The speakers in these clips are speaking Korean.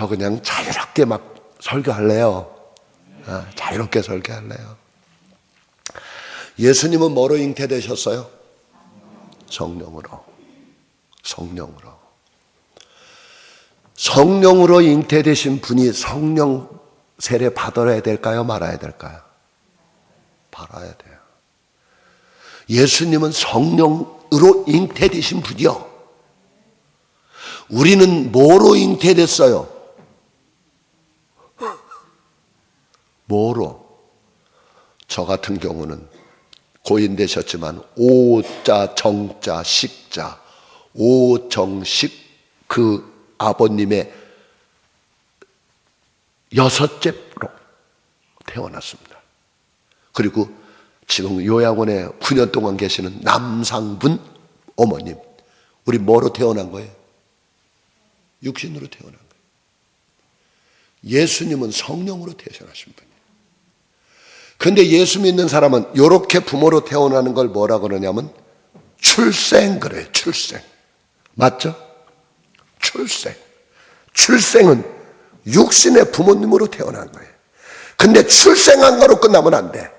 저 그냥 자유롭게 막 설교할래요. 자유롭게 설교할래요. 예수님은 뭐로 잉태되셨어요? 성령으로. 성령으로 잉태되신 분이 성령 세례 받아야 될까요? 말아야 될까요? 받아야 돼요. 예수님은 성령으로 잉태되신 분이요. 우리는 뭐로 잉태됐어요? 뭐로? 저 같은 경우는 고인 되셨지만 오자 정자 식자 오정식 그 아버님의 여섯째로 태어났습니다. 그리고 지금 요양원에 9년 동안 계시는 남상분 어머님, 우리 뭐로 태어난 거예요? 육신으로 태어난 거예요. 예수님은 성령으로 태어나신 분이에요. 그런데 예수 믿는 사람은 이렇게 부모로 태어나는 걸 뭐라 그러냐면 출생 그래요. 출생. 맞죠? 출생은 육신의 부모님으로 태어난 거예요. 근데 출생한 거로 끝나면 안 돼.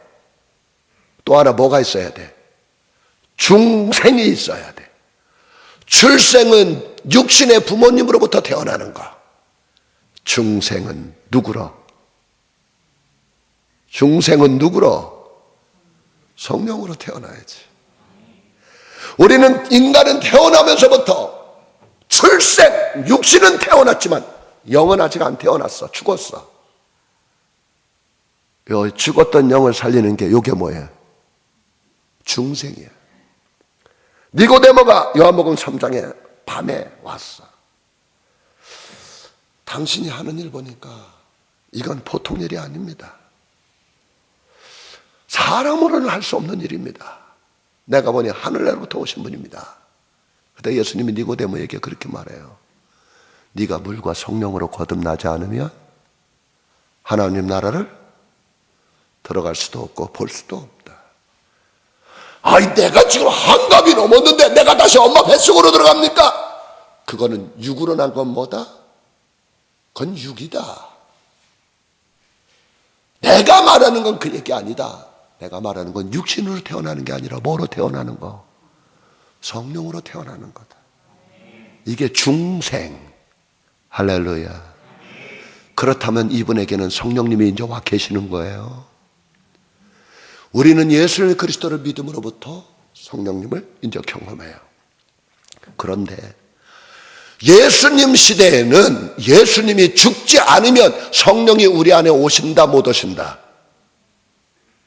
또 하나 뭐가 있어야 돼? 중생이 있어야 돼. 출생은 육신의 부모님으로부터 태어나는 거. 중생은 누구로? 성령으로 태어나야지. 우리는 인간은 태어나면서부터 출생, 육신은 태어났지만 영은 아직 안 태어났어. 죽었어. 요 죽었던 영을 살리는 게 요게 뭐예요? 중생이야. 니고데모가 요한복음 3장에 밤에 왔어. 당신이 하는 일 보니까 이건 보통 일이 아닙니다. 사람으로는 할 수 없는 일입니다. 내가 보니 하늘로부터 오신 분입니다. 그때 예수님이 니고데모에게 그렇게 말해요. 네가 물과 성령으로 거듭나지 않으면 하나님 나라를 들어갈 수도 없고 볼 수도 없다. 아이, 내가 지금 한갑이 넘었는데 내가 다시 엄마 뱃속으로 들어갑니까? 그거는 육으로 난 건 뭐다? 그건 육이다. 내가 말하는 건 그 얘기 아니다. 내가 말하는 건 육신으로 태어나는 게 아니라 뭐로 태어나는 거? 성령으로 태어나는 거다. 이게 중생. 할렐루야. 그렇다면 이분에게는 성령님이 이제 와 계시는 거예요. 우리는 예수 그리스도를 믿음으로부터 성령님을 이제 경험해요. 그런데 예수님 시대에는 예수님이 죽지 않으면 성령이 우리 안에 오신다 못 오신다?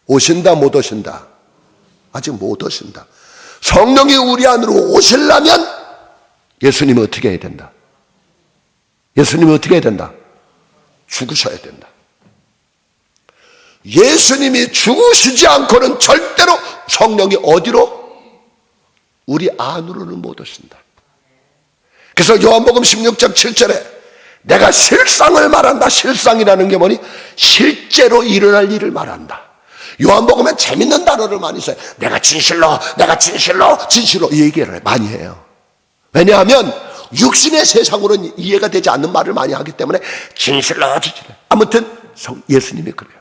오신다 못 오신다? 아직 못 오신다. 성령이 우리 안으로 오시려면 예수님이 어떻게 해야 된다? 예수님이 어떻게 해야 된다? 죽으셔야 된다. 예수님이 죽으시지 않고는 절대로 성령이 어디로? 우리 안으로는 못 오신다. 그래서 요한복음 16장 7절에 내가 실상을 말한다. 실상이라는 게 뭐니? 실제로 일어날 일을 말한다. 요한복음에 재밌는 단어를 많이 써요. 내가 진실로 이 얘기를 많이 해요. 왜냐하면 육신의 세상으로는 이해가 되지 않는 말을 많이 하기 때문에 진실로. 아무튼 예수님이 그래요.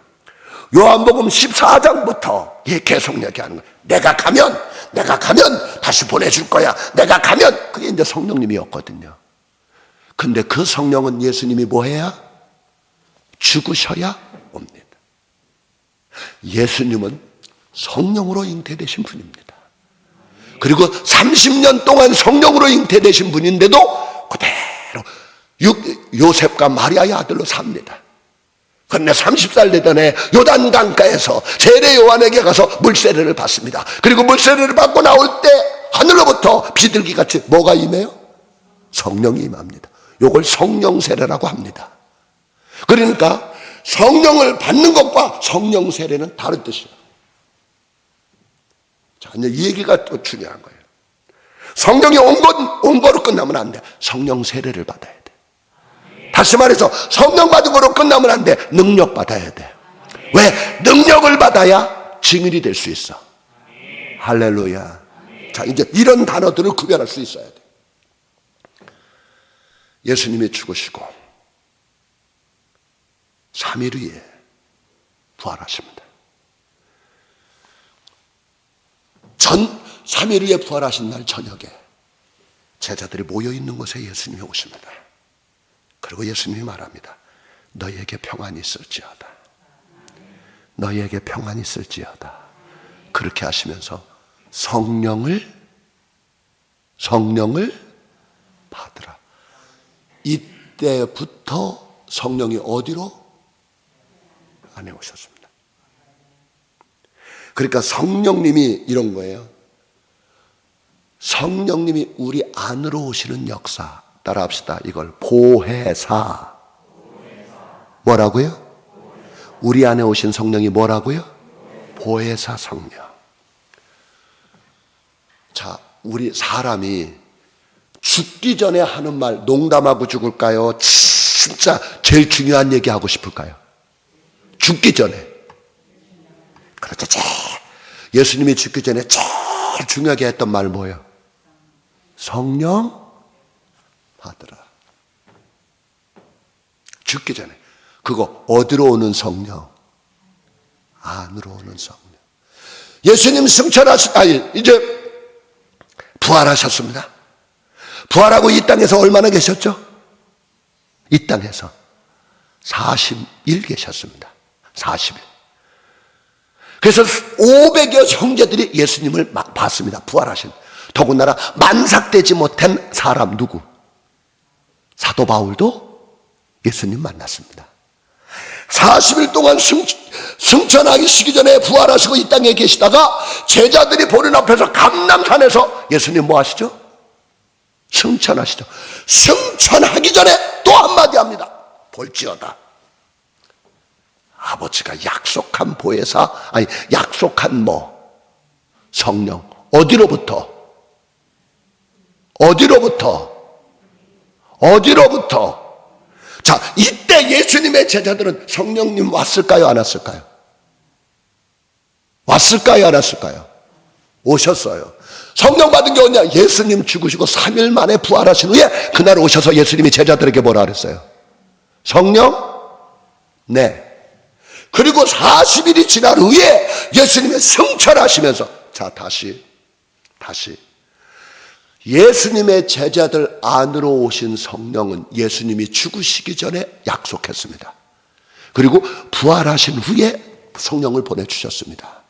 요한복음 14장부터 계속 얘기하는 거예요. 내가 가면 다시 보내줄 거야. 내가 가면. 그게 이제 성령님이었거든요. 근데 그 성령은 예수님이 뭐 해야? 죽으셔야 옵니다. 예수님은 성령으로 잉태되신 분입니다. 그리고 30년 동안 성령으로 잉태되신 분인데도 그대로 요셉과 마리아의 아들로 삽니다. 그런데 30살 되던 해 요단강가에서 세례 요한에게 가서 물세례를 받습니다. 그리고 물세례를 받고 나올 때 하늘로부터 비둘기같이 뭐가 임해요? 성령이 임합니다. 이걸 성령세례라고 합니다. 그러니까 성령을 받는 것과 성령세례는 다른 뜻이에요. 자, 이제 이 얘기가 또 중요한 거예요. 성령이 온 거로 끝나면 안 돼. 성령세례를 받아야 돼. 다시 말해서 성령 받은 거로 끝나면 안 돼. 능력 받아야 돼. 왜? 능력을 받아야 증인이 될 수 있어. 할렐루야. 자, 이제 이런 단어들을 구별할 수 있어야 돼. 예수님이 죽으시고 3일 후에 부활하십니다. 3일 후에 부활하신 날 저녁에 제자들이 모여있는 곳에 예수님이 오십니다. 그리고 예수님이 말합니다. 너희에게 평안이 있을지어다. 너희에게 평안이 있을지어다. 그렇게 하시면서 성령을 받으라. 이때부터 성령이 어디로? 안에 오셨습니다. 그러니까 성령님이 이런 거예요. 성령님이 우리 안으로 오시는 역사. 따라합시다. 이걸 보혜사. 뭐라고요? 우리 안에 오신 성령이 뭐라고요? 보혜사 성령. 자, 우리 사람이 죽기 전에 하는 말 농담하고 죽을까요? 진짜 제일 중요한 얘기 하고 싶을까요? 죽기 전에. 그렇죠. 예수님이 죽기 전에 제일 중요하게 했던 말 뭐예요? 성령 받으라. 죽기 전에. 그거 어디로 오는 성령? 안으로 오는 성령. 예수님 이제 부활하셨습니다. 부활하고 이 땅에서 얼마나 계셨죠? 이 땅에서 40일 계셨습니다. 40일. 그래서 500여 형제들이 예수님을 막 봤습니다. 부활하신. 더군다나 만삭되지 못한 사람 누구? 사도 바울도 예수님 만났습니다. 40일 동안 승천하시기 전에 부활하시고 이 땅에 계시다가 제자들이 보는 앞에서 감람산에서 예수님 뭐 하시죠? 승천하시죠. 승천하기 전에 또 한마디 합니다. 볼지어다. 아버지가 약속한 보혜사, 약속한 성령. 어디로부터? 자, 이때 예수님의 제자들은 성령님 왔을까요? 안 왔을까요? 왔을까요? 안 왔을까요? 오셨어요. 성령 받은 게 언제냐? 예수님 죽으시고 3일 만에 부활하신 후에 그날 오셔서 예수님이 제자들에게 뭐라 그랬어요? 성령? 네. 그리고 40일이 지난 후에 예수님이 승천하시면서 자, 다시 예수님의 제자들 안으로 오신 성령은 예수님이 죽으시기 전에 약속했습니다. 그리고 부활하신 후에 성령을 보내주셨습니다.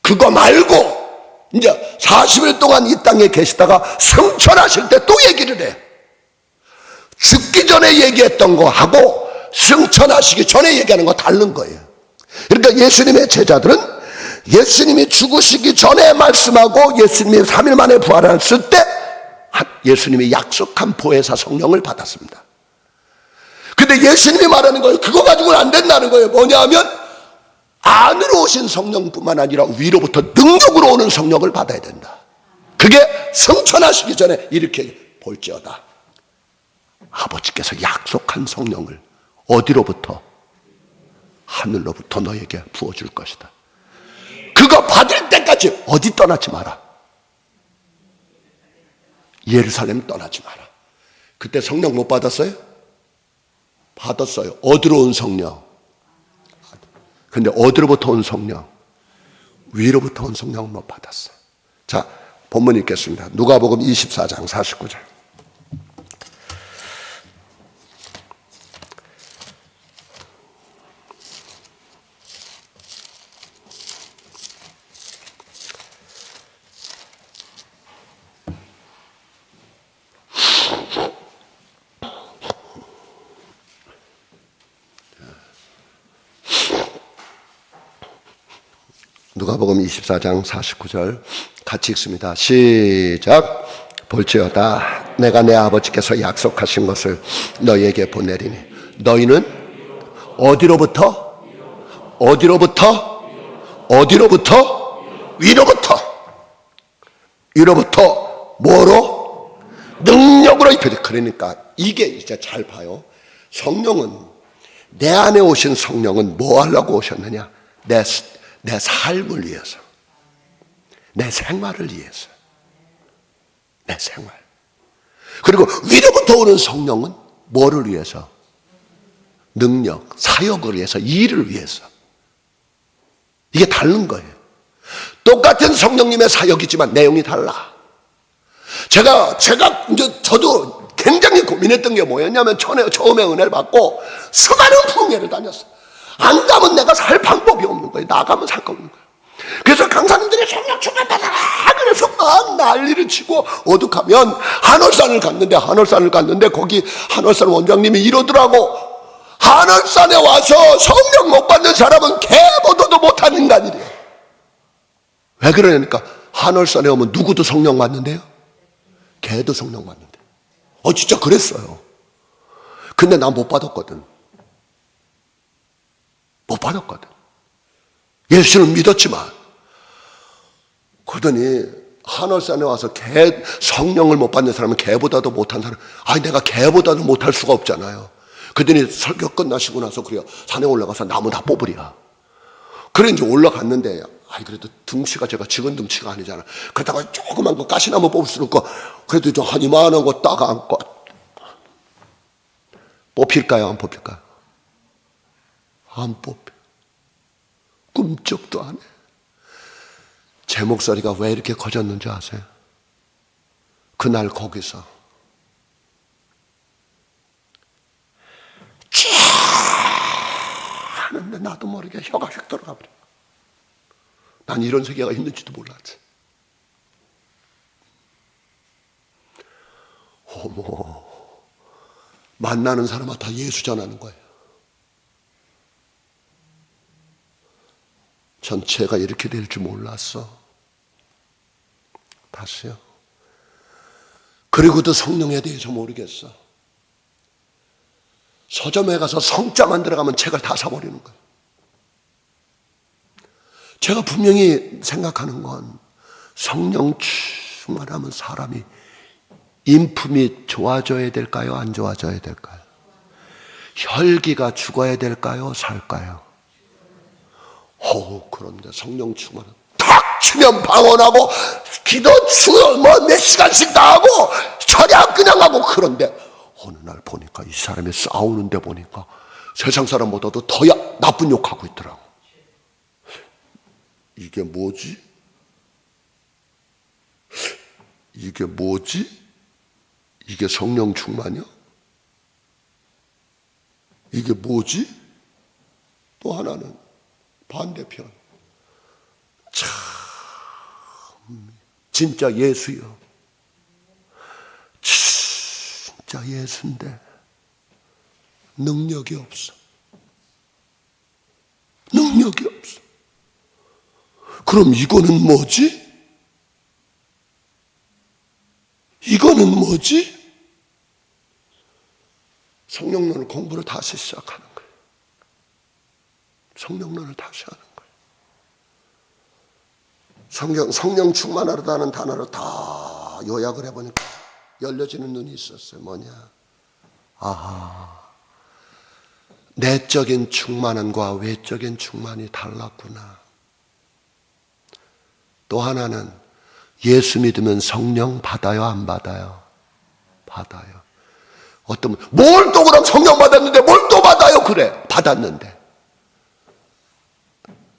그거 말고 이제 40일 동안 이 땅에 계시다가 승천하실 때 또 얘기를 해. 죽기 전에 얘기했던 거하고 승천하시기 전에 얘기하는 거 다른 거예요. 그러니까 예수님의 제자들은 예수님이 죽으시기 전에 말씀하고 예수님이 3일 만에 부활했을 때 예수님이 약속한 보혜사 성령을 받았습니다. 근데 예수님이 말하는 거예요. 그거 가지고는 안 된다는 거예요. 뭐냐 하면 안으로 오신 성령뿐만 아니라 위로부터 능력으로 오는 성령을 받아야 된다. 그게 승천하시기 전에 이렇게 볼지어다. 아버지께서 약속한 성령을 어디로부터? 하늘로부터 너에게 부어줄 것이다. 그거 받을 때까지 어디 떠나지 마라. 예루살렘 떠나지 마라. 그때 성령 못 받았어요? 받았어요. 어디로 온 성령? 근데 어디로부터 온 성령? 위로부터 온 성령은 못 받았어. 자, 본문 읽겠습니다. 누가복음 24장 49절. 누가복음 24장 49절 같이 읽습니다. 시작. 볼지어다 내가 내 아버지께서 약속하신 것을 너희에게 보내리니 너희는 어디로부터? 위로부터 뭐로? 능력으로 입혀져. 그러니까 이게 이제 잘 봐요. 성령은 내 안에 오신 성령은 뭐 하려고 오셨느냐? 내 삶을 위해서, 내 생활을 위해서, 내 생활. 그리고 위로부터 오는 성령은 뭐를 위해서? 능력, 사역을 위해서, 일을 위해서. 이게 다른 거예요. 똑같은 성령님의 사역이지만 내용이 달라. 저도 굉장히 고민했던 게 뭐였냐면, 처음에 은혜를 받고 수많은 풍예를 다녔어. 안 가면 내가 살 방법이 없는 거예요. 나가면 살 거 없는 거예요. 그래서 강사님들이 성령 충만받아라 그래서 막 난리를 치고, 오죽하면 한월산을 갔는데 거기 한월산 원장님이 이러더라고. 한월산에 와서 성령 못 받는 사람은 개보도도 못한 인간이래요. 왜 그러냐니까, 한월산에 오면 누구도 성령 받는데요? 개도 성령 받는데. 진짜 그랬어요. 근데 난 못 받았거든. 예수를 믿었지만. 그러더니 한월산에 와서 성령을 못 받는 사람은 개보다도 못한 사람. 내가 개보다도 못할 수가 없잖아요. 그러더니 설교 끝나시고 나서 그래요. 산에 올라가서 나무 다 뽑으랴. 그래 이제 올라갔는데, 그래도 등치가 제가 적은 등치가 아니잖아. 그러다가 조그만 거 가시나무 뽑을 수는 없고, 그래도 좀 한 이만한 거 딱 안고. 뽑힐까요? 안 뽑힐까요? 안 뽑혀. 꿈쩍도 안 해. 제 목소리가 왜 이렇게 커졌는지 아세요? 그날 거기서 쫙 하는데 나도 모르게 혀가 휙 들어가 버려. 난 이런 세계가 있는지도 몰랐지. 어머, 만나는 사람마다 다 예수 전하는 거예요. 전체가 이렇게 될 줄 몰랐어. 다시요. 그리고도 성령에 대해서 모르겠어. 서점에 가서 성자만 들어가면 책을 다 사버리는 거예요. 제가 분명히 생각하는 건, 성령 충만하면 사람이 인품이 좋아져야 될까요? 안 좋아져야 될까요? 혈기가 죽어야 될까요? 살까요? 그런데 성령 충만은 탁 치면 방언하고, 기도 몇 시간씩 다 하고, 철야 그냥 하고. 그런데 어느 날 보니까 이 사람이 싸우는데 보니까 세상 사람보다도 더 나쁜 욕하고 있더라고. 이게 뭐지? 이게 성령 충만이야? 이게 뭐지? 또 하나는 반대편. 참, 진짜 예수요. 진짜 예수인데 능력이 없어. 그럼 이거는 뭐지? 성령론을 공부를 다시 시작하는 거예요. 성령론을 다시 하는 거예요. 성령 충만하다는 단어를 다 요약을 해보니까 열려지는 눈이 있었어요. 뭐냐? 내적인 충만함과 외적인 충만이 달랐구나. 또 하나는, 예수 믿으면 성령 받아요, 안 받아요? 받아요. 어떤 분, 뭘 또 그럼 성령 받았는데 뭘 또 받아요? 그래, 받았는데.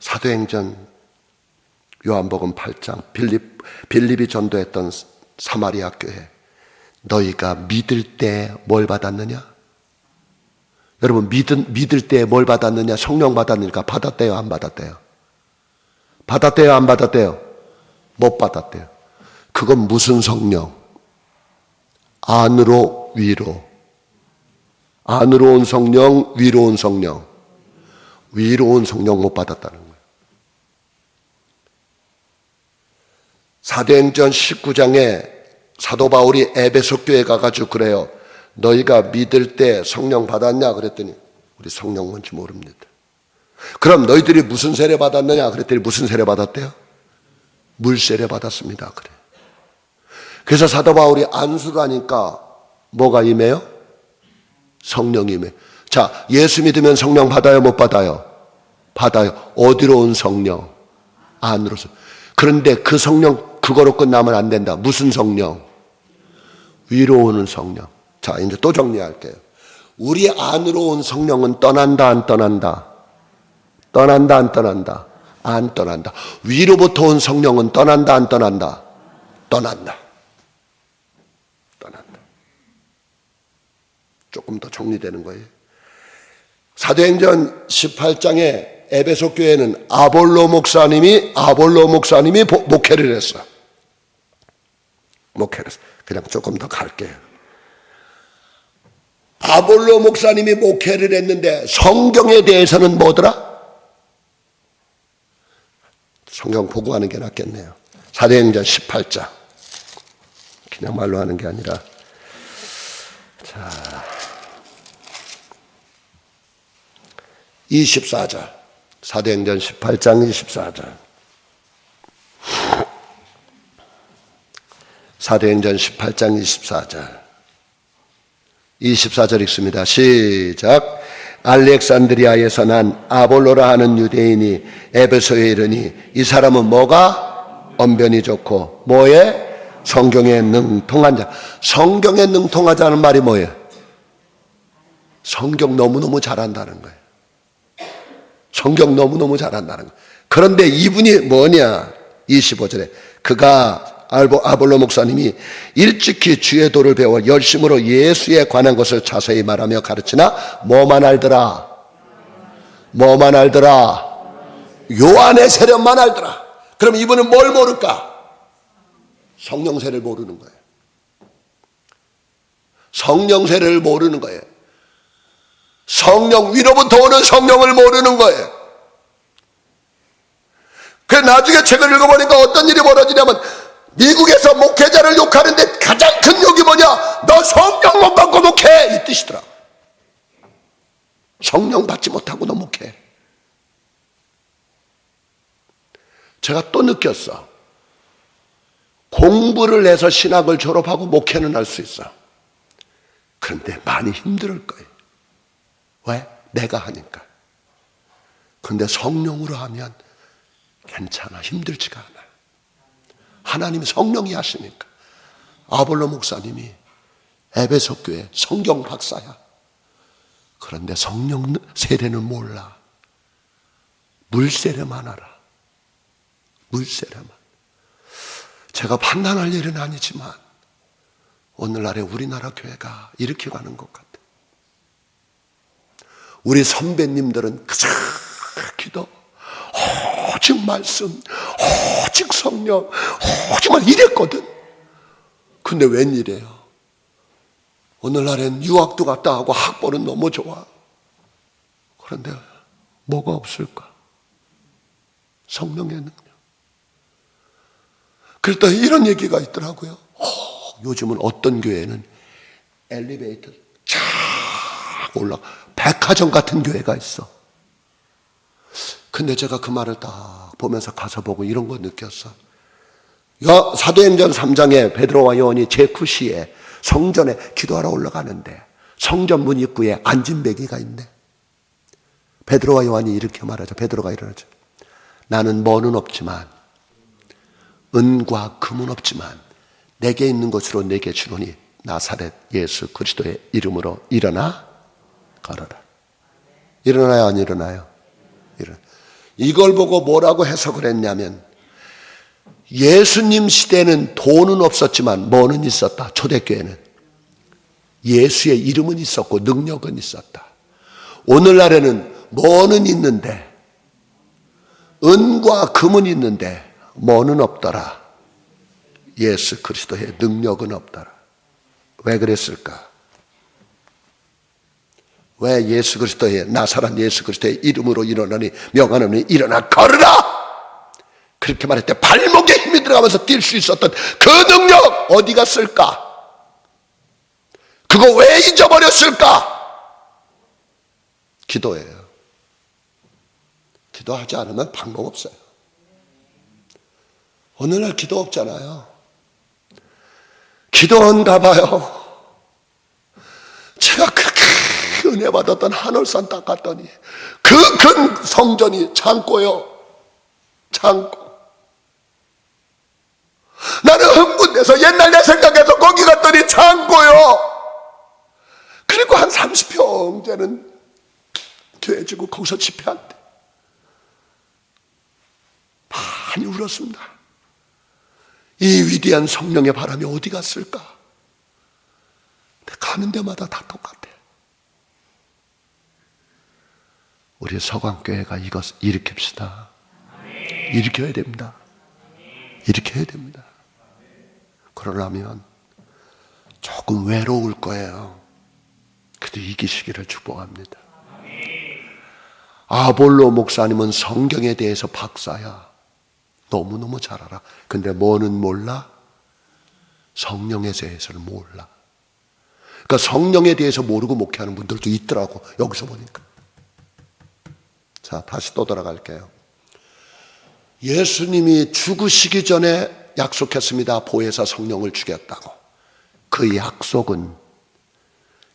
사도행전 요한복음 8장, 빌립이 전도했던 사마리아 교회, 너희가 믿을 때 뭘 받았느냐? 여러분, 믿을 때 뭘 받았느냐? 성령 받았느니까 받았대요, 안 받았대요? 받았대요, 안 받았대요? 못 받았대요. 그건 무슨 성령? 안으로 위로. 안으로 온 성령, 위로 온 성령. 위로 온 성령 못 받았다는 거예요. 사도행전 19장에 사도 바울이 에베소 교회 가가지고 그래요. 너희가 믿을 때 성령 받았냐? 그랬더니 우리 성령 뭔지 모릅니다. 그럼 너희들이 무슨 세례 받았느냐? 그랬더니 무슨 세례 받았대요? 물 세례 받았습니다. 그래. 그래서 사도 바울이 안수를 하니까 뭐가 임해요? 성령이 임해. 자, 예수 믿으면 성령 받아요? 못 받아요? 받아요. 어디로 온 성령? 안으로서. 그런데 그 성령 그거로 끝나면 안 된다. 무슨 성령? 위로 오는 성령. 자, 이제 또 정리할게요. 우리 안으로 온 성령은 떠난다 안 떠난다? 떠난다 안 떠난다? 안 떠난다. 위로부터 온 성령은 떠난다 안 떠난다? 떠난다. 떠난다. 조금 더 정리되는 거예요. 사도행전 18장에 에베소 교회는 아볼로 목사님이 목회를 했어. 목회를 했어. 그냥 조금 더 갈게요. 아볼로 목사님이 목회를 했는데 성경에 대해서는 뭐더라? 성경 보고 하는 게 낫겠네요. 사도행전 18장. 그냥 말로 하는 게 아니라. 자, 24절. 사도행전 18장 24절. 사도행전 18장 24절. 24절 읽습니다. 시작. 알렉산드리아에서 난 아볼로라 하는 유대인이 에베소에 이르니 이 사람은 뭐가? 언변이 좋고 뭐에? 성경에 능통한 자. 성경에 능통하자는 말이 뭐예요? 성경 너무너무 잘한다는 거예요. 성경 너무너무 잘한다는 거예요. 그런데 이분이 뭐냐? 25절에 그가 아볼로 목사님이 일찍이 주의 도를 배워 열심으로 예수에 관한 것을 자세히 말하며 가르치나 뭐만 알더라? 뭐만 알더라? 요한의 세력만 알더라. 그럼 이분은 뭘 모를까? 성령세를 모르는 거예요. 성령세를 모르는 거예요. 성령 위로부터 오는 성령을 모르는 거예요. 그래서 나중에 책을 읽어보니까 어떤 일이 벌어지냐면 미국에서 목회자를 욕하는데 가장 큰 욕이 뭐냐? 너 성령 못 받고 목회! 이 뜻이더라. 성령 받지 못하고 너 목회. 제가 또 느꼈어. 공부를 해서 신학을 졸업하고 목회는 할 수 있어. 그런데 많이 힘들 거예요. 왜? 내가 하니까. 그런데 성령으로 하면 괜찮아. 힘들지가 않아. 하나님 성령이 하시니까. 아볼로 목사님이 에베소 교회 성경 박사야. 그런데 성령 세례는 몰라. 물세례만 알아. 물세례만. 제가 판단할 일은 아니지만 오늘날의 우리나라 교회가 이렇게 가는 것 같아. 우리 선배님들은 그저 기도, 오직 말씀, 오직 성령, 오직만 이랬거든. 근데 웬일이에요? 오늘날엔 유학도 갔다 하고 학벌은 너무 좋아. 그런데 뭐가 없을까? 성령의 능력. 그랬더 이런 얘기가 있더라고요. 요즘은 어떤 교회는 엘리베이터 쫙 올라가 백화점 같은 교회가 있어. 근데 제가 그 말을 딱 보면서 가서 보고 이런 거 느꼈어. 사도행전 3장에 베드로와 요한이 제9시에 성전에 기도하러 올라가는데 성전 문 입구에 안진뱅이가 있네. 베드로와 요한이 이렇게 말하죠. 베드로가 이러죠. 나는 뭐는 없지만 은과 금은 없지만 내게 있는 것으로 내게 주노니 나사렛 예수 그리스도의 이름으로 일어나 걸어라. 일어나요 안 일어나요? 이걸 보고 뭐라고 해석을 했냐면 예수님 시대는 돈은 없었지만 뭐는 있었다. 초대교회는 예수의 이름은 있었고 능력은 있었다. 오늘날에는 뭐는 있는데 은과 금은 있는데 뭐는 없더라. 예수 그리스도의 능력은 없더라. 왜 그랬을까? 왜 예수 그리스도의 나사렛 예수 그리스도의 이름으로 일어나니 명하노니 일어나 걸으라. 그렇게 말할 때 발목에 힘이 들어가면서 뛸 수 있었던 그 능력 어디 갔을까? 그거 왜 잊어버렸을까? 기도예요. 기도하지 않으면 방법 없어요. 오늘날 기도 없잖아요. 기도한가 봐요. 제가 그렇게 은혜 받았던 한월산 딱 갔더니 그 큰 성전이 창고요. 창고. 나는 흥분돼서 옛날 내 생각해서 거기 갔더니 창고요. 그리고 한 30평 형제는 교회 주고 거기서 집회한대. 많이 울었습니다. 이 위대한 성령의 바람이 어디 갔을까? 가는 데마다 다 똑같아. 우리 서강교회가 이것 일으킵시다. 일으켜야 됩니다. 일으켜야 됩니다. 그러려면 조금 외로울 거예요. 그래도 이기시기를 축복합니다. 아볼로 목사님은 성경에 대해서 박사야. 너무너무 잘 알아. 근데 뭐는 몰라? 성령에 대해서는 몰라. 그러니까 성령에 대해서 모르고 목회하는 분들도 있더라고. 여기서 보니까. 자, 다시 또 돌아갈게요. 예수님이 죽으시기 전에 약속했습니다. 보혜사 성령을 주겠다고. 그 약속은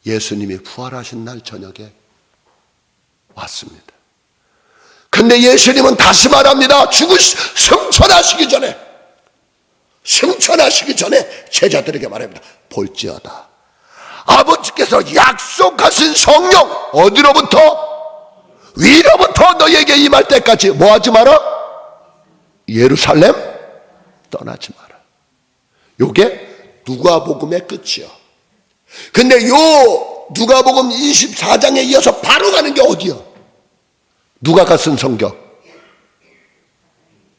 예수님이 부활하신 날 저녁에 왔습니다. 근데 예수님은 다시 말합니다. 승천하시기 전에 제자들에게 말합니다. 볼지어다. 아버지께서 약속하신 성령 어디로부터? 위로부터 너에게 임할 때까지 뭐 하지 마라? 예루살렘 떠나지 마라. 요게 누가복음의 끝이요. 근데 요 누가복음 24장에 이어서 바로 가는 게 어디요? 누가가 쓴 성경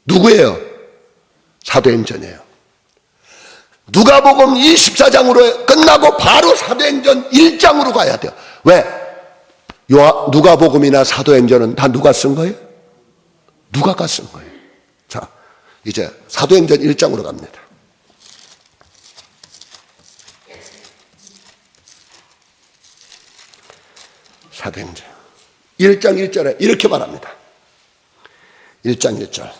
누구예요? 사도행전이에요. 누가복음 24장으로 끝나고 바로 사도행전 1장으로 가야 돼요. 왜? 누가복음이나 사도행전은 다 누가 쓴 거예요? 누가가 쓴 거예요. 자, 이제 사도행전 1장으로 갑니다. 사도행전 1장 1절에 이렇게 말합니다. 1장 1절.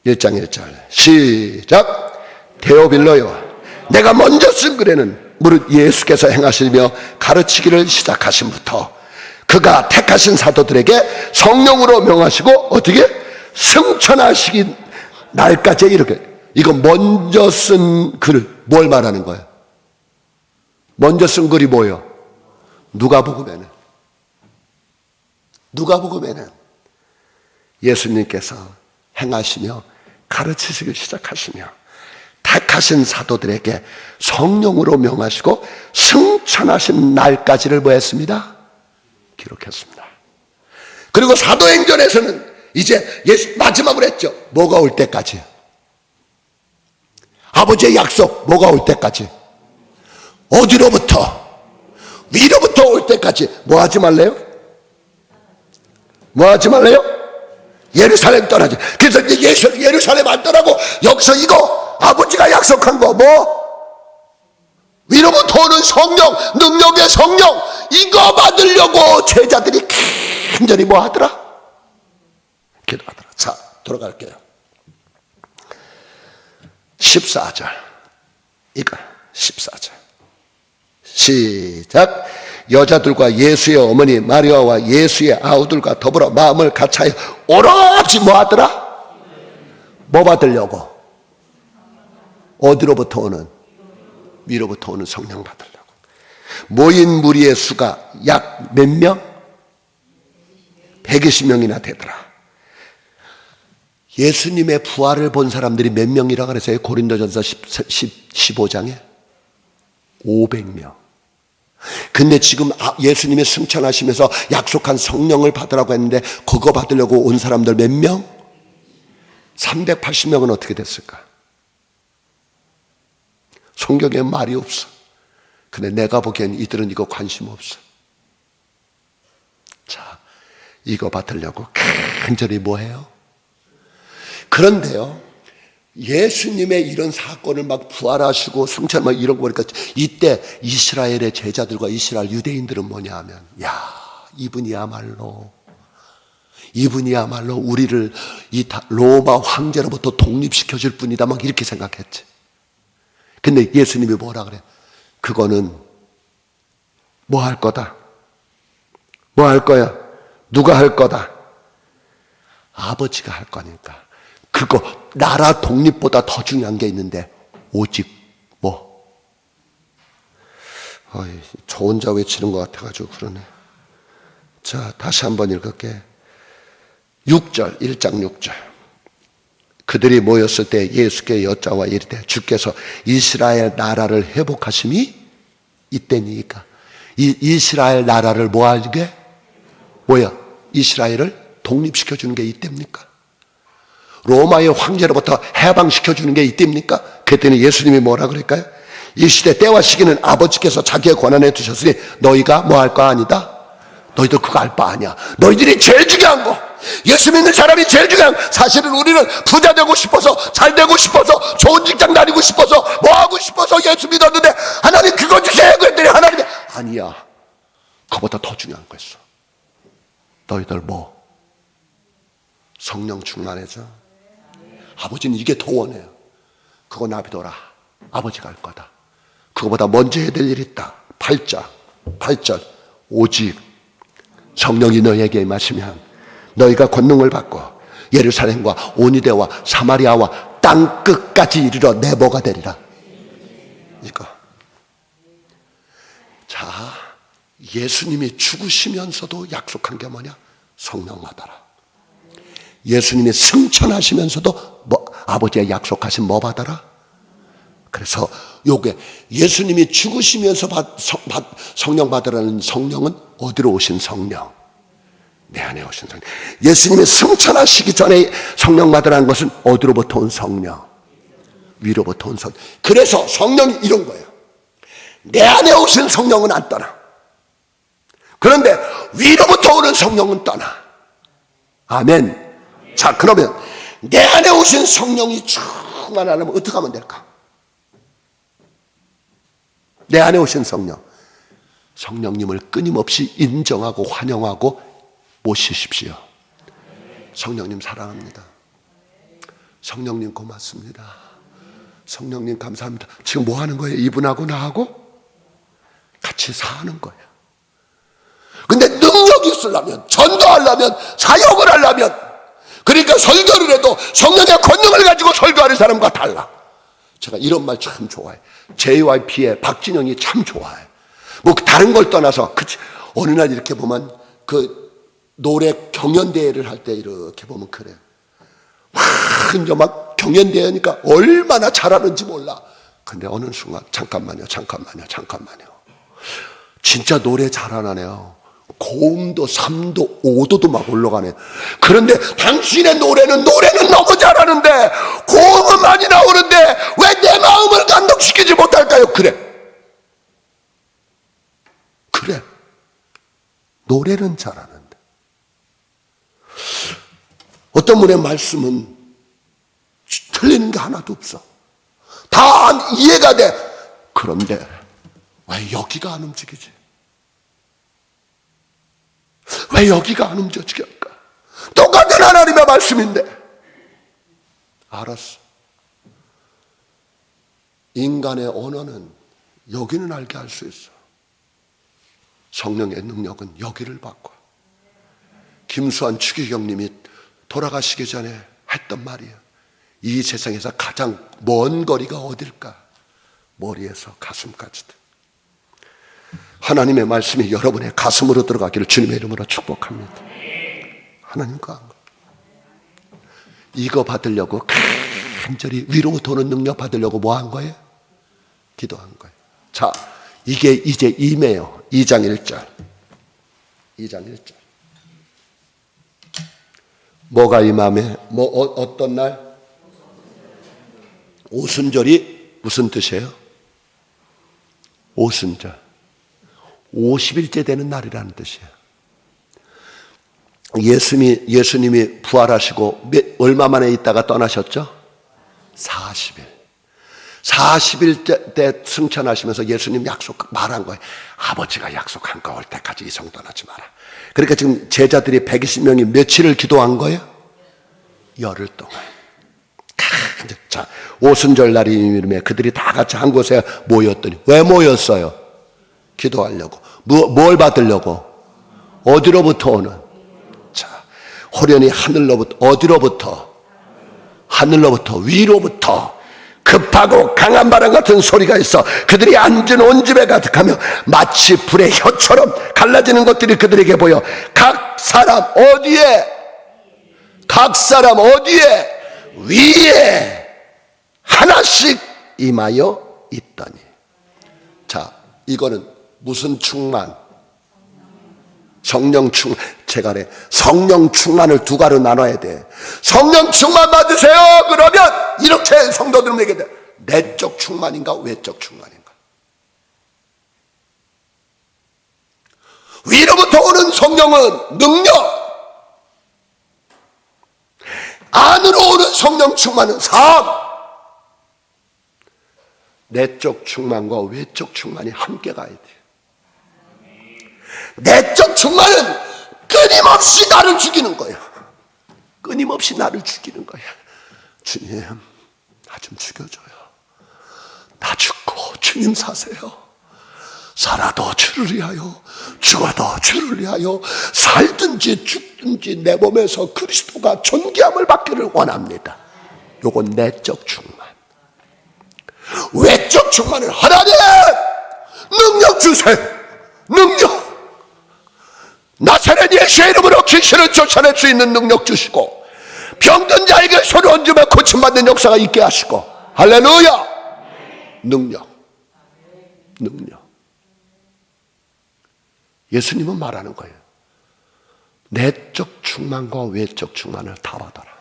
1장 1절 시작. 데오빌로요 내가 먼저 쓴 글에는 무릇 예수께서 행하시며 가르치기를 시작하심부터 그가 택하신 사도들에게 성령으로 명하시고 어떻게? 승천하시기 날까지 이렇게. 이거 먼저 쓴 글 뭘 말하는 거예요? 먼저 쓴 글이 뭐예요? 누가복음에는 예수님께서 행하시며 가르치시기 시작하시며 택하신 사도들에게 성령으로 명하시고 승천하신 날까지를 뭐 했습니다? 기록했습니다. 그리고 사도행전에서는 이제 예수 마지막으로 했죠. 뭐가 올 때까지? 아버지의 약속 뭐가 올 때까지? 어디로부터? 위로부터 올 때까지. 뭐 하지 말래요? 뭐 하지 말래요? 예루살렘 떠나지. 그래서 이제 예루살렘 안 떠나고 여기서 이거 아버지가 약속한 거 뭐? 위로부터 오는 성령, 능력의 성령, 이거 받으려고 제자들이 간절히 뭐 하더라? 기도하더라. 자, 돌아갈게요. 14절. 이거 14절. 시작. 여자들과 예수의 어머니 마리아와 예수의 아우들과 더불어 마음을 같이하여 오롯이 뭐 하더라? 뭐 받으려고? 어디로부터 오는? 위로부터 오는 성령 받으려고. 모인 무리의 수가 약 몇 명? 120명이나 되더라. 예수님의 부활을 본 사람들이 몇 명이라고 그랬어요? 고린도전서 15장에 500명. 근데 지금 예수님이 승천하시면서 약속한 성령을 받으라고 했는데 그거 받으려고 온 사람들 몇 명? 380명은 어떻게 됐을까? 성경에 말이 없어. 근데 내가 보기엔 이들은 이거 관심 없어. 자, 이거 받으려고 간절히 뭐 해요? 그런데요, 예수님의 이런 사건을 막 부활하시고 승천 막 이런 거 보니까 이때 이스라엘의 제자들과 이스라엘 유대인들은 뭐냐 하면, 야, 이분이야말로 우리를 이 로마 황제로부터 독립시켜 줄 분이다 막 이렇게 생각했지. 근데 예수님이 뭐라 그래? 그거는 뭐 할 거다? 뭐 할 거야? 누가 할 거다? 아버지가 할 거니까. 그거 나라 독립보다 더 중요한 게 있는데 오직 뭐? 저 혼자 외치는 것 같아가지고 그러네. 자, 다시 한번 읽을게. 6절, 1장 6절. 그들이 모였을 때 예수께 여짜와 이르되 주께서 이스라엘 나라를 회복하심이 이때니까. 이스라엘 나라를 뭐하게? 뭐야? 이스라엘을 독립시켜주는 게 이때입니까? 로마의 황제로부터 해방시켜주는 게 이때입니까? 그랬더니 예수님이 뭐라 그럴까요? 이 시대 때와 시기는 아버지께서 자기의 권한에 두셨으니 너희가 뭐 할 거 아니다? 너희들 그거 알 바 아니야. 너희들이 제일 중요한 거, 예수 믿는 사람이 제일 중요한 거. 사실은 우리는 부자 되고 싶어서, 잘 되고 싶어서, 좋은 직장 다니고 싶어서, 뭐 하고 싶어서 예수 믿었는데 하나님 그거 주세요 그랬더니 하나님이 아니야, 그거보다 더 중요한 거 있어. 너희들 뭐? 성령 충만해져. 아버지는 이게 더 원해요. 그거 놔둬라. 아버지가 할 거다. 그거보다 먼저 해야 될 일이 있다. 8절. 오직 성령이 너희에게 임하시면 너희가 권능을 받고 예루살렘과 온유대와 사마리아와 땅 끝까지 이르러 내 뭐가 되리라. 이거. 자, 예수님이 죽으시면서도 약속한 게 뭐냐? 성령 받아라. 예수님이 승천하시면서도 아버지의 약속하신 뭐 받아라? 그래서 요게 예수님이 죽으시면서 성령 받으라는 성령은 어디로 오신 성령? 내 안에 오신 성령. 예수님이 승천하시기 전에 성령 받으라는 것은 어디로부터 온 성령? 위로부터 온 성령. 그래서 성령이 이런 거예요. 내 안에 오신 성령은 안 떠나. 그런데 위로부터 오는 성령은 떠나. 아멘. 자, 그러면 내 안에 오신 성령이 충만하려면 어떻게 하면 될까? 내 안에 오신 성령님을 끊임없이 인정하고 환영하고 모시십시오. 성령님 사랑합니다. 성령님 고맙습니다. 성령님 감사합니다. 지금 뭐 하는 거예요? 이분하고 나하고 같이 사는 거예요. 근데 능력이 있으려면, 전도하려면, 사역을 하려면, 그러니까 설교를 해도 성령의 권능을 가지고 설교하는 사람과 달라. 제가 이런 말 참 좋아해. JYP의 박진영이 참 좋아해. 뭐 다른 걸 떠나서, 그치, 어느 날 이렇게 보면 그 노래 경연대회를 할 때 이렇게 보면 그래. 와, 이제 막 경연대회니까 얼마나 잘하는지 몰라. 근데 어느 순간 잠깐만요. 진짜 노래 잘하네요. 고음도 3도 5도도 막 올라가네. 그런데 당신의 노래는 너무 잘하는데 고음은 많이 나오는데 왜 내 마음을 감동시키지 못할까요? 그래. 노래는 잘하는데 어떤 분의 말씀은 틀리는 게 하나도 없어. 다 이해가 돼. 그런데 왜 여기가 안 움직이지? 왜 여기가 안 움직일까? 똑같은 하나님의 말씀인데. 알았어. 인간의 언어는 여기는 알게 할 수 있어. 성령의 능력은 여기를 바꿔. 김수환 추기경님이 돌아가시기 전에 했던 말이에요. 이 세상에서 가장 먼 거리가 어딜까? 머리에서 가슴까지도. 하나님의 말씀이 여러분의 가슴으로 들어가기를 주님의 이름으로 축복합니다. 하나님과 이거 받으려고 간절히 위로부터 오는 능력 받으려고 뭐 한 거예요? 기도한 거예요. 자, 이게 이제 임해요. 2장 1절. 뭐가 임함에? 어떤 날? 오순절이 무슨 뜻이에요? 오순절. 50일째 되는 날이라는 뜻이에요. 예수님이 부활하시고 얼마 만에 있다가 떠나셨죠? 40일. 40일 때 승천하시면서 예수님 말한 거예요. 아버지가 약속한 거 올 때까지 이 성 떠나지 마라. 그러니까 지금 제자들이 120명이 며칠을 기도한 거예요? 열흘 동안. 자, 오순절 날이 이름에 그들이 다 같이 한 곳에 모였더니, 왜 모였어요? 기도하려고. 뭘 받으려고? 어디로부터 오는? 자, 호련히 하늘로부터, 어디로부터? 하늘로부터, 위로부터 급하고 강한 바람 같은 소리가 있어 그들이 앉은 온 집에 가득하며 마치 불의 혀처럼 갈라지는 것들이 그들에게 보여 각 사람 어디에 위에 하나씩 임하여 있더니. 자, 이거는 무슨 충만? 성령 충만. 제가 그래, 성령 충만을 두 가지로 나눠야 돼. 성령 충만 받으세요. 그러면 이렇게 성도들은 얘기해 돼. 내적 충만인가 외적 충만인가? 위로부터 오는 성령은 능력, 안으로 오는 성령 충만은 삶. 내적 충만과 외적 충만이 함께 가야 돼. 내적 충만은 끊임없이 나를 죽이는 거예요. 끊임없이 나를 죽이는 거야. 주님, 나 좀 죽여줘요. 나 죽고 주님 사세요. 살아도 주를 위하여, 죽어도 주를 위하여, 살든지 죽든지 내 몸에서 그리스도가 존귀함을 받기를 원합니다. 요건 내적 충만. 외적 충만은 하나님 능력 주세요. 능력. 나사렛 예수의 이름으로 귀신을 쫓아낼 수 있는 능력 주시고 병든 자에게 손을 얹으며 고침받는 역사가 있게 하시고. 할렐루야. 능력. 예수님은 말하는 거예요. 내적 충만과 외적 충만을 다 받아라.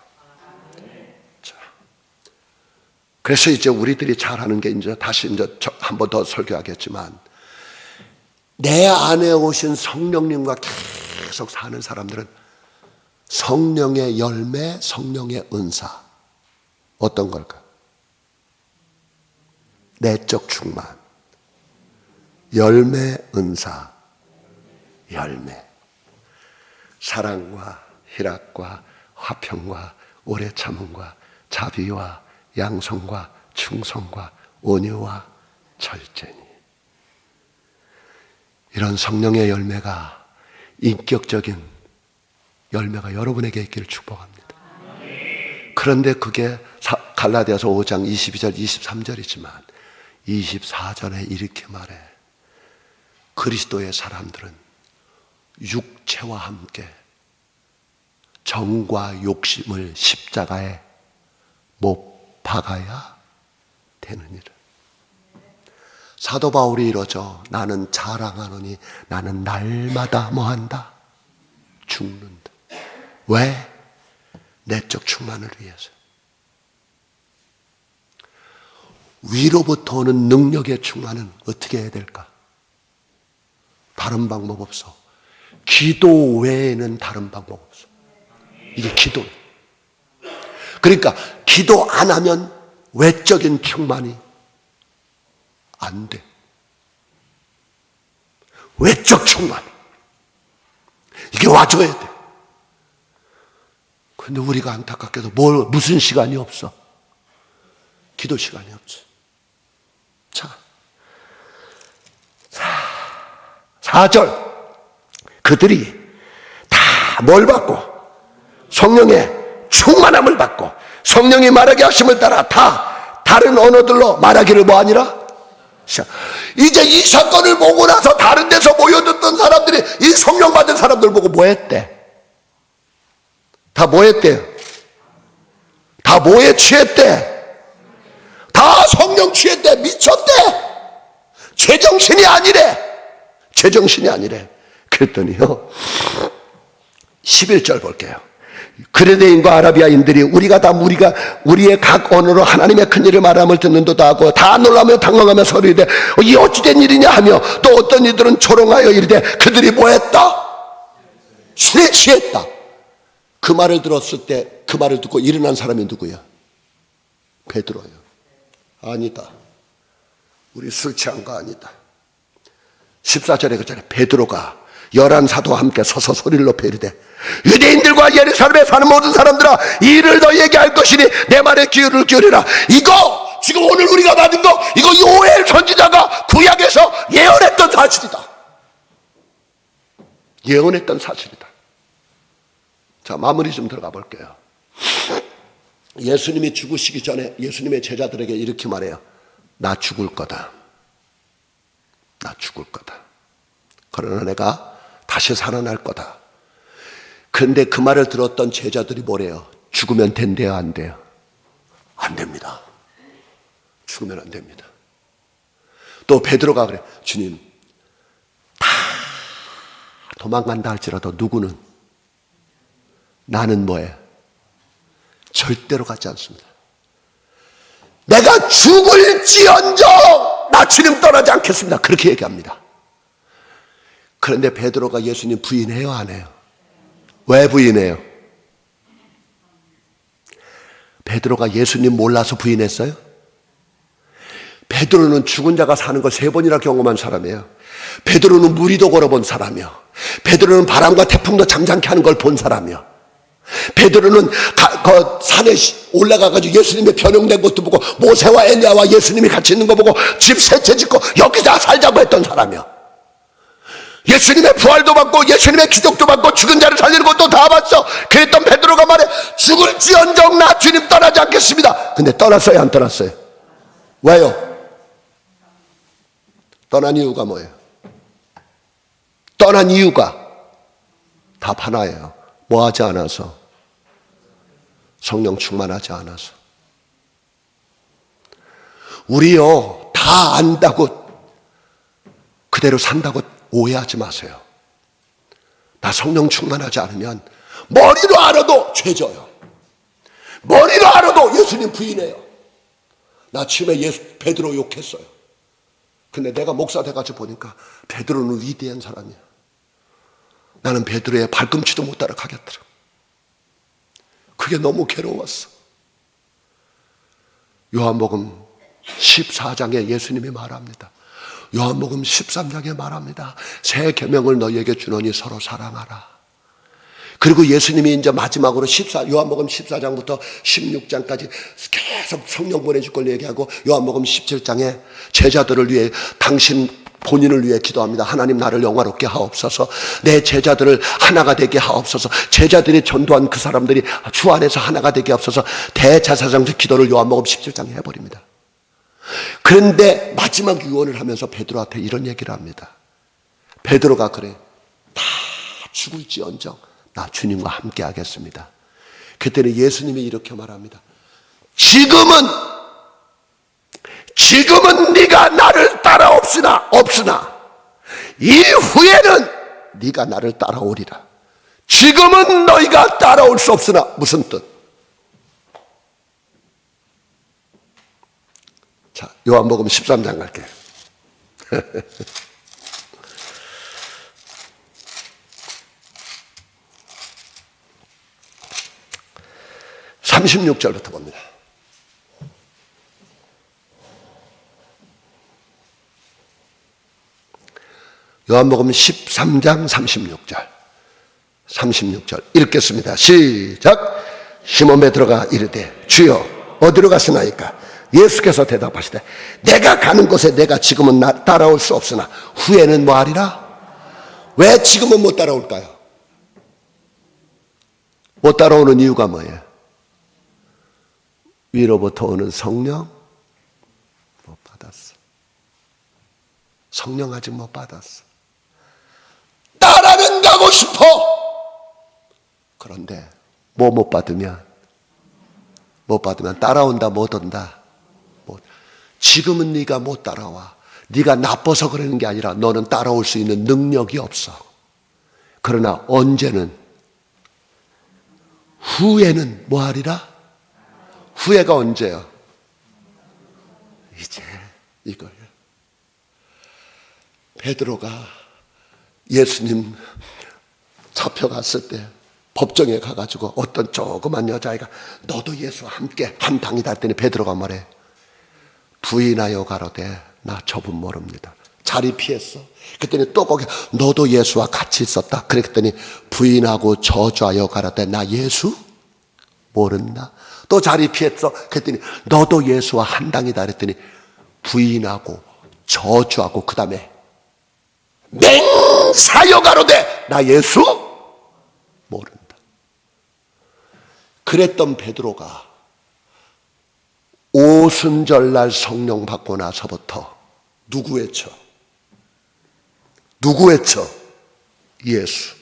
자, 그래서 이제 우리들이 잘하는 게 이제 다시 이제 한 번 더 설교하겠지만, 내 안에 오신 성령님과 계속 사는 사람들은 성령의 열매, 성령의 은사. 어떤 걸까? 내적 충만, 열매, 은사. 열매. 사랑과 희락과 화평과 오래 참음과 자비와 양성과 충성과 온유와 절제니. 이런 성령의 열매가, 인격적인 열매가 여러분에게 있기를 축복합니다. 그런데 그게 갈라디아서 5장 22절 23절이지만 24절에 이렇게 말해. 그리스도의 사람들은 육체와 함께 정과 욕심을 십자가에 못 박아야 되느니라. 사도 바울이 이러죠. 나는 자랑하노니 나는 날마다 뭐한다? 죽는다. 왜? 내적 충만을 위해서. 위로부터 오는 능력의 충만은 어떻게 해야 될까? 다른 방법 없어. 기도 외에는 다른 방법 없어. 이게 기도. 그러니까 기도 안 하면 외적인 충만이 안 돼. 외적 충만. 이게 와줘야 돼. 근데 우리가 안타깝게도 무슨 시간이 없어? 기도 시간이 없어. 자, 4절. 그들이 다 뭘 받고? 성령의 충만함을 받고 성령이 말하게 하심을 따라 다 다른 언어들로 말하기를 뭐하니라? 이제 이 사건을 보고 나서 다른 데서 모여듣던 사람들이 이 성령 받은 사람들 보고 뭐 했대? 다 뭐 했대요? 다 뭐에 취했대? 다 성령 취했대. 미쳤대. 제정신이 아니래. 제정신이 아니래. 그랬더니요, 11절 볼게요. 그레데인과 아라비아인들이 우리의 각 언어로 하나님의 큰 일을 말함을 듣는도다 하고 다 놀라며 당황하며 서로 이르되 이 어찌된 일이냐 하며 또 어떤 이들은 조롱하여 이르되 그들이 뭐했다? 신에 취했다. 그 말을 들었을 때 그 말을 듣고 일어난 사람이 누구야? 베드로요. 아니다. 우리 술 취한 거 아니다. 14절에 그잖아요. 베드로가 11사도와 함께 서서 소리를 높여 이르되 유대인들과 예루살렘에 사는 모든 사람들아, 이 일을 너희에게 할 것이니 내 말에 귀를 기울이라. 이거 지금 오늘 우리가 받은 거, 이거 요엘 선지자가 구약에서 예언했던 사실이다. 예언했던 사실이다. 자, 마무리 좀 들어가 볼게요. 예수님이 죽으시기 전에 예수님의 제자들에게 이렇게 말해요. 나 죽을 거다. 나 죽을 거다. 그러나 내가 다시 살아날 거다. 그런데 그 말을 들었던 제자들이 뭐래요? 죽으면 된대요, 안 돼요? 안 됩니다. 죽으면 안 됩니다. 또 베드로가 그래. 주님, 다 도망간다 할지라도 누구는? 나는 뭐예요? 절대로 가지 않습니다. 내가 죽을지언정 나 주님 떠나지 않겠습니다. 그렇게 얘기합니다. 그런데 베드로가 예수님 부인해요, 안 해요? 왜 부인해요? 베드로가 예수님 몰라서 부인했어요? 베드로는 죽은 자가 사는 걸 3번이나 경험한 사람이에요. 베드로는 무리도 걸어본 사람이요. 베드로는 바람과 태풍도 잠잠케 하는 걸 본 사람이요. 베드로는 그 산에 올라가가지고 예수님의 변형된 것도 보고 모세와 엘리야와 예수님이 같이 있는 거 보고 집 세 채 짓고 여기다 살자고 했던 사람이요. 예수님의 부활도 받고 예수님의 기적도 받고 죽은 자를 살리는 것도 다 봤어. 그랬던 베드로가 말해 죽을지언정 나 주님 떠나지 않겠습니다. 근데 떠났어요, 안 떠났어요? 왜요? 떠난 이유가 뭐예요? 떠난 이유가 답 하나예요. 뭐 하지 않아서? 성령 충만하지 않아서. 우리요 다 안다고 그대로 산다고 오해하지 마세요. 나 성령 충만하지 않으면 머리로 알아도 죄져요. 머리로 알아도 예수님 부인해요. 나 처음에 베드로 욕했어요. 근데 내가 목사 돼가지고 보니까 베드로는 위대한 사람이야. 나는 베드로의 발꿈치도 못 따라가겠더라. 그게 너무 괴로웠어. 요한복음 14장에 예수님이 말합니다. 요한복음 13장에 말합니다. 새 계명을 너희에게 주노니 서로 사랑하라. 그리고 예수님이 이제 마지막으로 요한복음 14장부터 16장까지 계속 성령 보내줄 걸 얘기하고 요한복음 17장에 제자들을 위해 당신 본인을 위해 기도합니다. 하나님 나를 영화롭게 하옵소서. 내 제자들을 하나가 되게 하옵소서. 제자들이 전도한 그 사람들이 주 안에서 하나가 되게 하옵소서. 대제사장적 기도를 요한복음 17장에 해버립니다. 그런데 마지막 유언을 하면서 베드로한테 이런 얘기를 합니다. 베드로가 그래. 다 죽을지언정 나 주님과 함께 하겠습니다. 그때는 예수님이 이렇게 말합니다. 지금은 네가 나를 따라옵으나 이후에는 네가 나를 따라오리라. 지금은 너희가 따라올 수 없으나 무슨 뜻? 자, 요한복음 13장 갈게요. 36절부터 봅니다. 요한복음 13장 36절 읽겠습니다. 시작. 시몬 베드로가 이르되 주여 어디로 가시나이까? 예수께서 대답하시되 내가 가는 곳에 내가 지금은 따라올 수 없으나 후에는 뭐하리라? 왜 지금은 못 따라올까요? 못 따라오는 이유가 뭐예요? 위로부터 오는 성령 못 받았어. 성령 아직 못 받았어. 따라는 가고 싶어. 그런데 뭐 못 받으면 따라온다 못 온다. 지금은 네가 못 따라와. 네가 나빠서 그러는 게 아니라 너는 따라올 수 있는 능력이 없어. 그러나 언제는 후에는 뭐하리라? 후회가 언제요? 이제 이거예요. 베드로가 예수님 잡혀갔을 때 법정에 가가지고 어떤 조그만 여자애가 너도 예수와 함께 한 당이다 했더니 베드로가 말해 부인하여 가로되 나 저분 모릅니다. 자리 피했어. 그랬더니 또 거기 너도 예수와 같이 있었다. 그랬더니 부인하고 저주하여 가로되 나 예수 모른다. 또 자리 피했어. 그랬더니 너도 예수와 한 당이다. 그랬더니 부인하고 저주하고 그 다음에 맹사여 가로되 나 예수 모른다. 그랬던 베드로가 오순절날 성령 받고 나서부터 누구 외쳐? 누구 외쳐? 예수.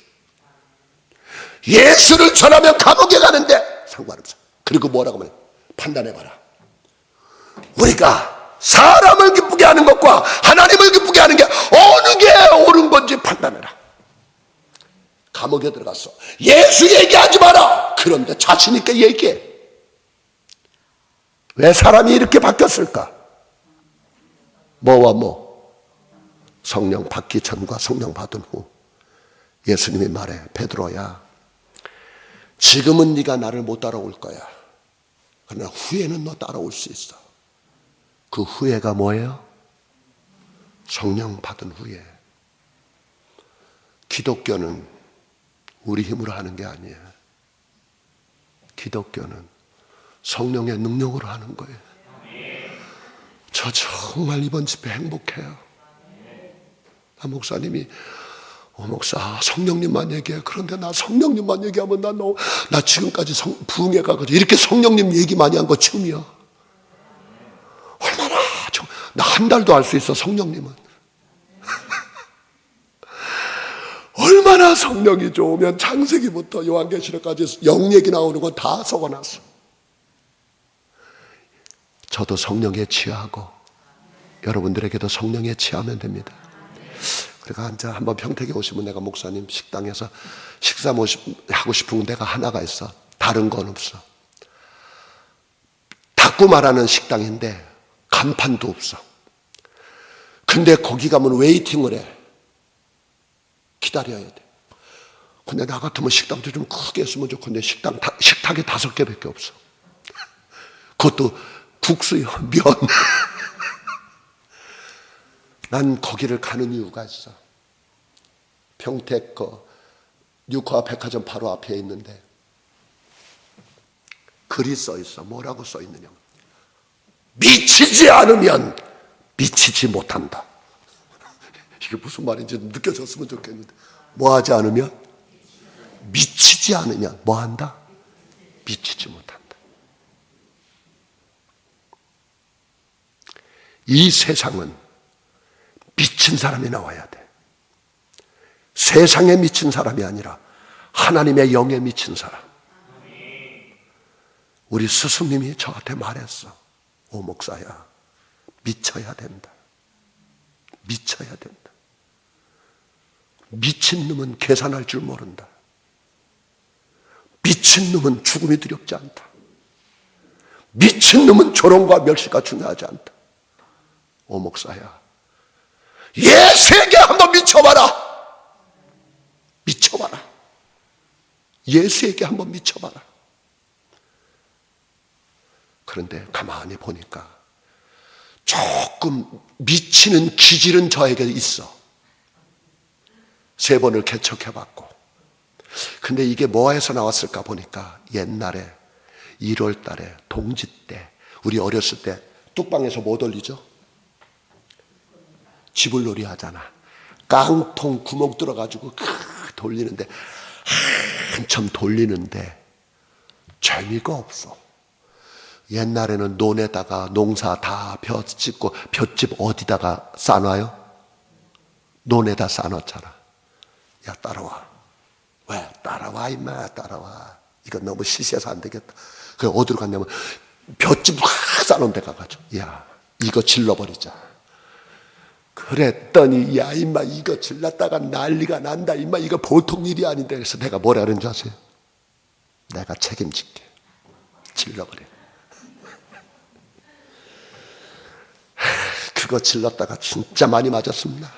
예수를 전하면 감옥에 가는데 상관없어. 그리고 뭐라고 말해? 판단해봐라. 우리가 사람을 기쁘게 하는 것과 하나님을 기쁘게 하는 게 어느 게 옳은 건지 판단해라. 감옥에 들어갔어. 예수 얘기하지 마라. 그런데 자신 있게 얘기해. 왜 사람이 이렇게 바뀌었을까? 뭐와 뭐? 성령 받기 전과 성령 받은 후. 예수님이 말해, 베드로야, 지금은 네가 나를 못 따라올 거야. 그러나 후에는 너 따라올 수 있어. 그 후회가 뭐예요? 성령 받은 후에. 기독교는 우리 힘으로 하는 게 아니에요. 기독교는 성령의 능력으로 하는 거예요. 저 정말 이번 집회 행복해요. 목사님이 목사 성령님만 얘기해. 그런데 나 성령님만 얘기하면 나 지금까지 부흥회 가가지고 이렇게 성령님 얘기 많이 한 거 처음이야. 얼마나 나 한 달도 알 수 있어. 성령님은 얼마나 성령이 좋으면 창세기부터 요한계시록까지 영 얘기 나오는 건 다 적어놨어. 저도 성령에 취하고 여러분들에게도 성령에 취하면 됩니다. 그러니까 앉아 한번 평택에 오시면 내가 목사님 식당에서 식사 하고 싶은 데가 하나가 있어. 다른 건 없어. 닫고 말하는 식당인데 간판도 없어. 근데 거기 가면 웨이팅을 해. 기다려야 돼. 근데 나 같으면 식당도 좀 크게 했으면 좋겠는데 식탁이 5개밖에 없어. 그것도 국수요, 면. 난 거기를 가는 이유가 있어. 평택 뉴카 백화점 바로 앞에 있는데 글이 써 있어. 뭐라고 써 있느냐? 미치지 않으면 미치지 못한다. 이게 무슨 말인지 느껴졌으면 좋겠는데, 뭐 하지 않으면? 미치지 않으면 뭐 한다? 미치지 못한다. 이 세상은 미친 사람이 나와야 돼. 세상에 미친 사람이 아니라 하나님의 영에 미친 사람. 우리 스승님이 저한테 말했어. 오 목사야, 미쳐야 된다. 미쳐야 된다. 미친 놈은 계산할 줄 모른다. 미친 놈은 죽음이 두렵지 않다. 미친 놈은 조롱과 멸시가 중요하지 않다. 오 목사야, 예수에게 한번 미쳐봐라. 미쳐봐라. 예수에게 한번 미쳐봐라. 그런데 가만히 보니까 조금 미치는 기질은 저에게 있어. 3번을 개척해봤고. 근데 이게 뭐에서 나왔을까 보니까 옛날에 1월 달에 동지 때, 우리 어렸을 때 뚝방에서 뭐 돌리죠? 지불놀이 하잖아. 깡통 구멍 뚫어가지고 돌리는데 한참 돌리는데 재미가 없어. 옛날에는 논에다가 농사 다 벼짓고 볏짚 어디다가 싸놔요? 논에다 싸놨잖아. 야 따라와. 왜? 따라와 임마 따라와. 이건 너무 시시해서 안 되겠다. 그래 어디로 갔냐면 볏짚 확 싸놓은 데 가가지고 야 이거 질러버리자. 그랬더니 야 임마 이거 질렀다가 난리가 난다. 임마 이거 보통 일이 아닌데. 그래서 내가 뭐라 그러는지 아세요? 내가 책임질게. 질러버려. 그거 질렀다가 진짜 많이 맞았습니다.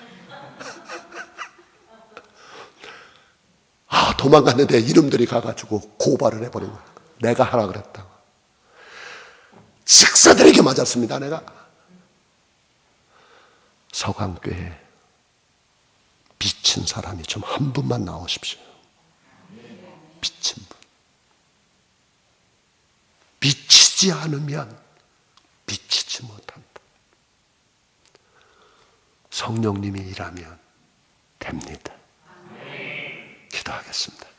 도망갔는데 이놈들이 가가지고 고발을 해버린 거야. 내가 하라 그랬다고. 식사들에게 맞았습니다. 내가. 서강교회 미친 사람이 좀 한 분만 나오십시오. 미친 분. 미치지 않으면 미치지 못한다. 성령님이 일하면 됩니다. 기도하겠습니다.